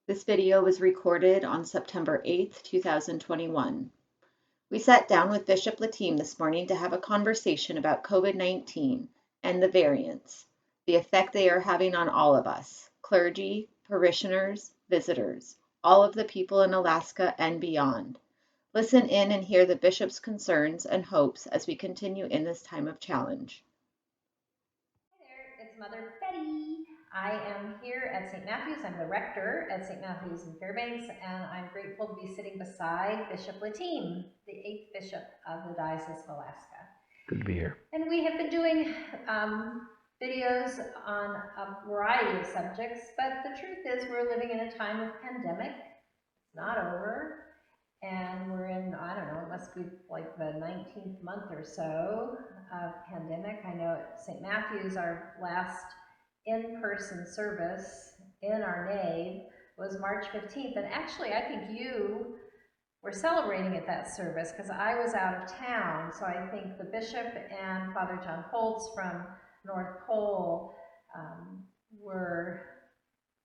This video was recorded on September 8th, 2021. We sat down with Bishop Lattime this morning to have a conversation about COVID-19 and the variants, the effect they are having on all of us, clergy, parishioners, visitors, all of the people in Alaska and beyond. Listen in and hear the Bishop's concerns and hopes as we continue in this time of challenge. Hi there, it's Mother Betty. I am here at St. Matthew's. I'm the rector at St. Matthew's in Fairbanks, and I'm grateful to be sitting beside Bishop Lattime, the 8th Bishop of the Diocese of Alaska. Good to be here. And we have been doing videos on a variety of subjects, but the truth is we're living in a time of pandemic. It's not over, and we're in, I don't know, it must be like the 19th month or so of pandemic. I know at St. Matthew's, our last in-person service in our nave was March 15th, and actually I think you were celebrating at that service because I was out of town, so I think the bishop and Father John Holtz from North Pole were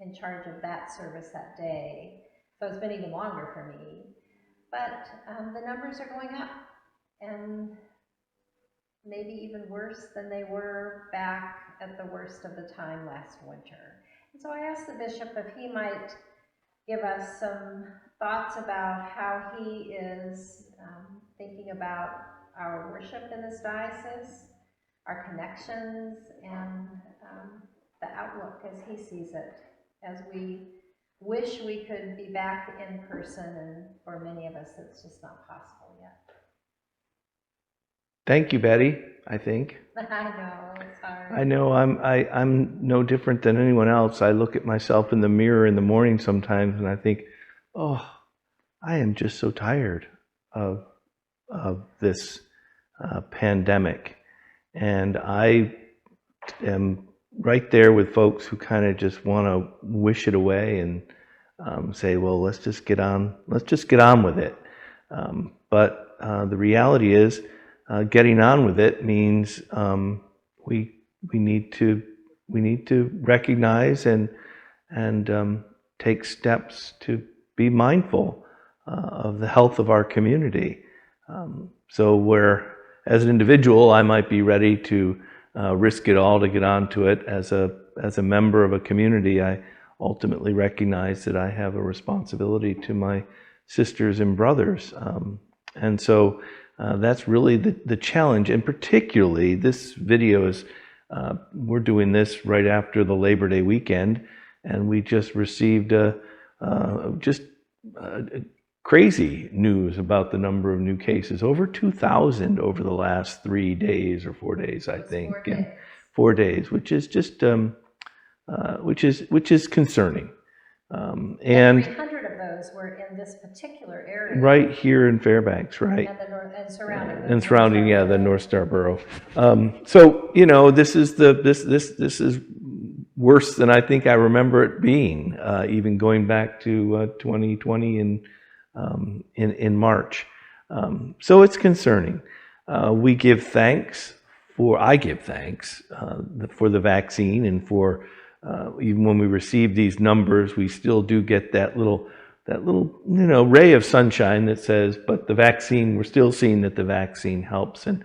in charge of that service that day, so it's been even longer for me. But the numbers are going up, and maybe even worse than they were back at the worst of the time last winter. And so I asked the bishop if he might give us some thoughts about how he is thinking about our worship in this diocese, our connections, and the outlook as he sees it, as we wish we could be back in person, and for many of us it's just not possible yet. Thank you, Betty, I think. I know, it's hard. I know I'm no different than anyone else. I look at myself in the mirror in the morning sometimes and I think, oh, I am just so tired of this pandemic. And I am right there with folks who kind of just want to wish it away and say, well, let's just get on with it. But the reality is, getting on with it means we need to recognize and take steps to be mindful of the health of our community. So where, as an individual, I might be ready to risk it all to get onto it, as a member of a community, I ultimately recognize that I have a responsibility to my sisters and brothers, and so. That's really the challenge, and particularly this video is, we're doing this right after the Labor Day weekend, and we just received crazy news about the number of new cases, over 2,000 over the last 3 days or 4 days, I think. 4 days. 4 days, which is just which is concerning. And 300 of those were in this particular area. Right here in Fairbanks, right? And surrounding. And surrounding, yeah, the North Star Borough. So you know, this is worse than I think I remember it being, even going back to 2020 in March. So it's concerning. I give thanks for the vaccine, and for even when we receive these numbers, we still do get that little ray of sunshine that says, but the vaccine, we're still seeing that the vaccine helps. And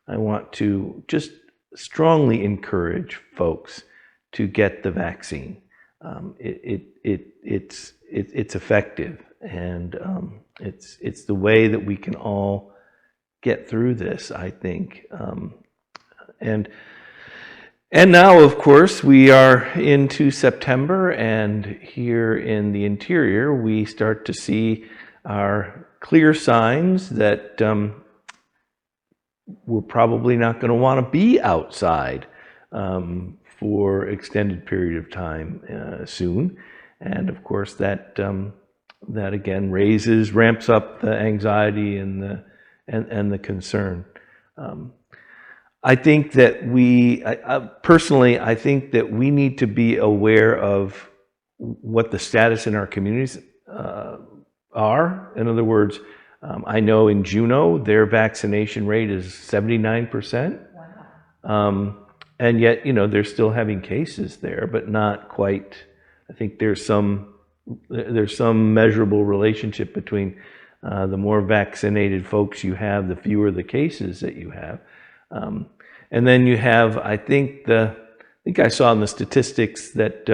I want to just strongly encourage folks to get the vaccine. It's effective, and it's the way that we can all get through this, I think. And now, of course, we are into September, and here in the interior, we start to see our clear signs that we're probably not going to want to be outside for extended period of time soon. And of course, that again ramps up the anxiety and the concern. I think that personally, I think that we need to be aware of what the status in our communities are. In other words, I know in Juneau, their vaccination rate is 79%. Wow. And yet, you know, they're still having cases there, but not quite. I think there's some there's some measurable relationship between the more vaccinated folks you have, the fewer the cases that you have. And then you have, I think I saw in the statistics that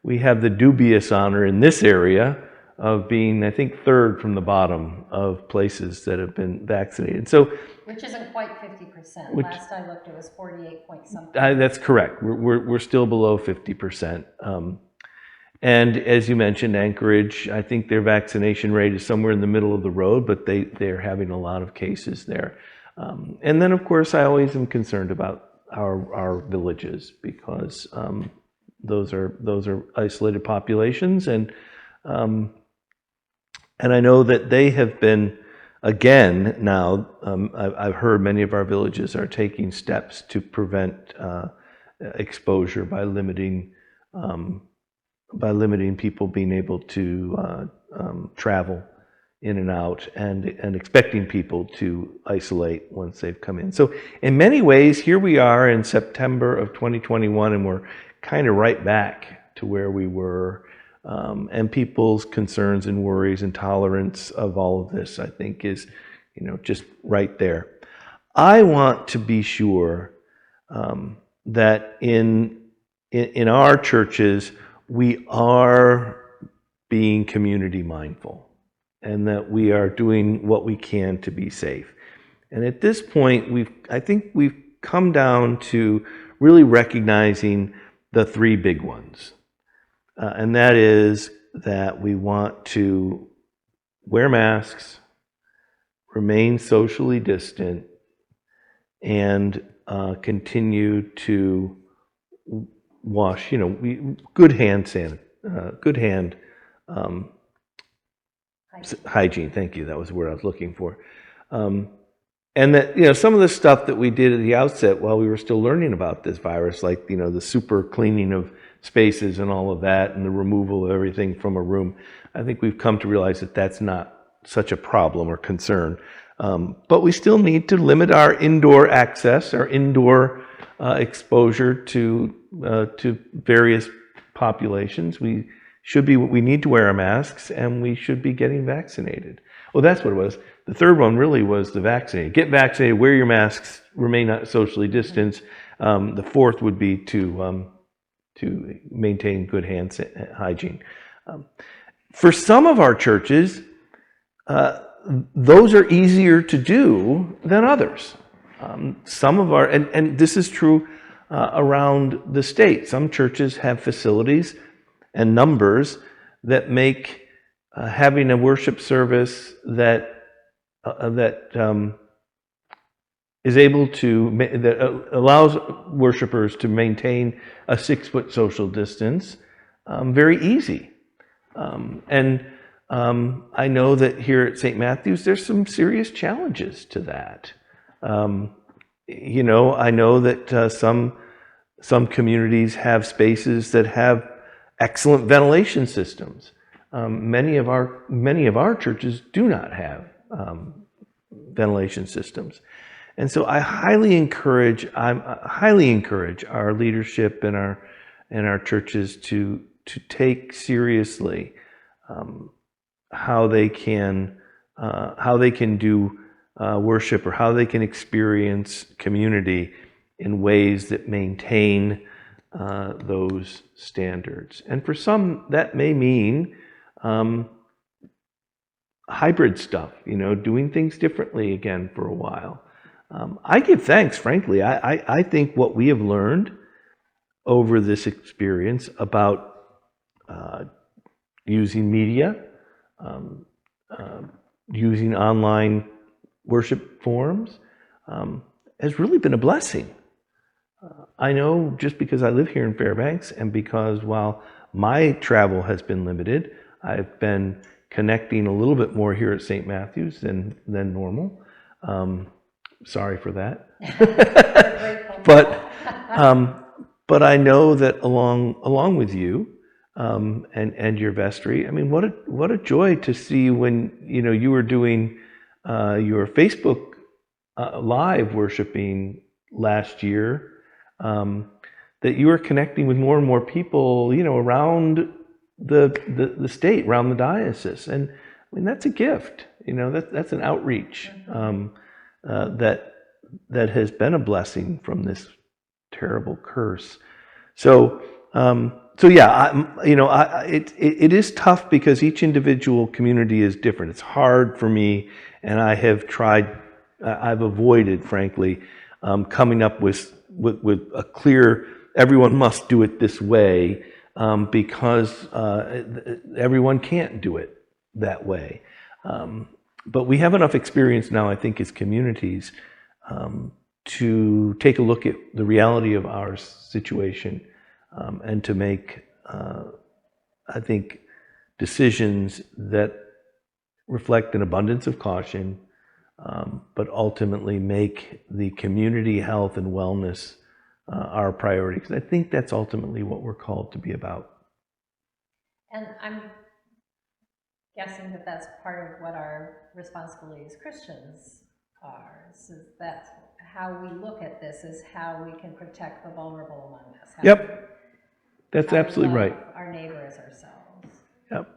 we have the dubious honor in this area of being, I think, third from the bottom of places that have been vaccinated. So, which isn't quite 50%. Last I looked, it was 48 point something. That's correct. We're still below 50%. And as you mentioned, Anchorage, I think their vaccination rate is somewhere in the middle of the road, but they're having a lot of cases there. And then, of course, I always am concerned about our villages, because those are isolated populations, and I know that they have been, again now, I've heard many of our villages are taking steps to prevent exposure by limiting people being able to travel in and out, and expecting people to isolate once they've come in. So in many ways, here we are in September of 2021, and we're kind of right back to where we were. And people's concerns and worries and tolerance of all of this, I think, is, just right there. I want to be sure that in our churches, we are being community mindful, and that we are doing what we can to be safe. And at this point, I think we've come down to really recognizing the three big ones. And that is that we want to wear masks, remain socially distant, and continue to wash, good hand hygiene. Thank you. That was the word I was looking for. And that, some of the stuff that we did at the outset while we were still learning about this virus, like, the super cleaning of spaces and all of that, and the removal of everything from a room, I think we've come to realize that that's not such a problem or concern. But we still need to limit our indoor access, our indoor exposure to various populations. We need to wear our masks, and we should be getting vaccinated. Well, that's what it was. The third one really was the vaccinated. Get vaccinated, wear your masks, remain socially distanced. The fourth would be to maintain good hand hygiene. For some of our churches, those are easier to do than others. Some of our, and this is true around the state, some churches have facilities and numbers that make having a worship service that is able to, that allows worshipers to maintain a 6-foot social distance very easy. And I know that here at St. Matthew's, there's some serious challenges to that. I know that some communities have spaces that have excellent ventilation systems. Many of our churches do not have ventilation systems. And so I highly encourage our leadership and our churches to take seriously how they can do worship, or how they can experience community in ways that maintain those standards. And for some, that may mean hybrid stuff, doing things differently again for a while. I give thanks, frankly. I think what we have learned over this experience about using media, using online worship forums, has really been a blessing. I know, just because I live here in Fairbanks, and because while my travel has been limited, I've been connecting a little bit more here at St. Matthew's than normal. Sorry for that. But I know that along with you and your vestry, I mean, what a joy to see when you were doing your Facebook live worshiping last year, that you were connecting with more and more people, around the state, around the diocese. And I mean, that's a gift. That's an outreach that has been a blessing from this terrible curse. So yeah, it is tough because each individual community is different. It's hard for me, and I've avoided, frankly, coming up with a clear, everyone must do it this way, because everyone can't do it that way. But we have enough experience now, I think, as communities, to take a look at the reality of our situation, and to make, I think, decisions that reflect an abundance of caution, but ultimately make the community health and wellness our priority. Because I think that's ultimately what we're called to be about. And I'm guessing that that's part of what our responsibility as Christians are. So that's how we look at this, is how we can protect the vulnerable among us. Yep, that's absolutely right. Our neighbor as ourselves. Yep,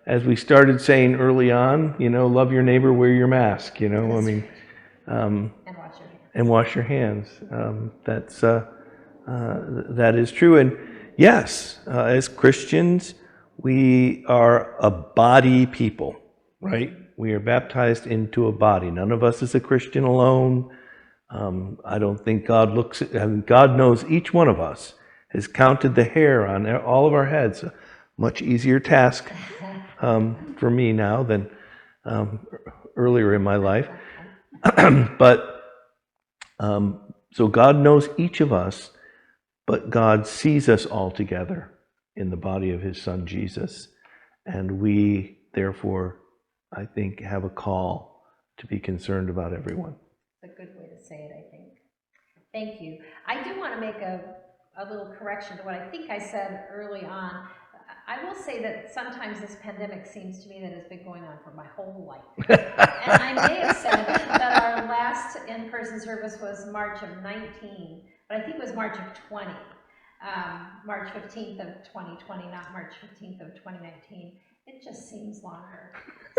as we started saying early on, love your neighbor, wear your mask. And wash your hands. And wash your hands. That is true. And yes, as Christians, we are a body people, right? We are baptized into a body. None of us is a Christian alone. I don't think God God knows each one of us, has counted the hair on all of our heads. A much easier task for me now than earlier in my life. But so God knows each of us, but God sees us all together in the body of his Son, Jesus. And we, therefore, I think, have a call to be concerned about everyone. It's a good way to say it, I think. Thank you. I do want to make a little correction to what I think I said early on. I will say that sometimes this pandemic seems to me that it's been going on for my whole life. And I may have said that our last in-person service was March of 19, but I think it was March of 20. March 15th of 2020, not March 15th of 2019. It just seems longer.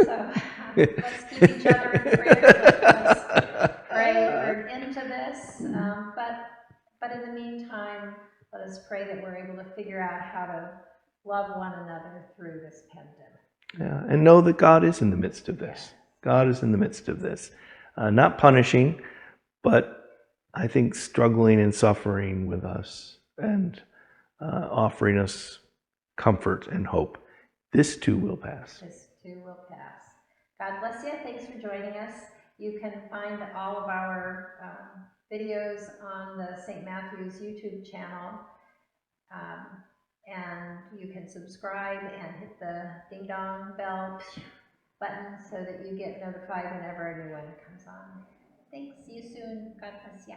So let's keep each other in prayer. Let's pray we're into this. But in the meantime, let us pray that we're able to figure out how to love one another through this pandemic. Yeah, and know that God is in the midst of this. God is in the midst of this. Not punishing, but I think struggling and suffering with us, and offering us comfort and hope. This too will pass. This too will pass. God bless you. Thanks for joining us. You can find all of our videos on the St. Matthew's YouTube channel. And you can subscribe and hit the ding dong bell button so that you get notified whenever a new one comes on. Thanks. See you soon. God bless you.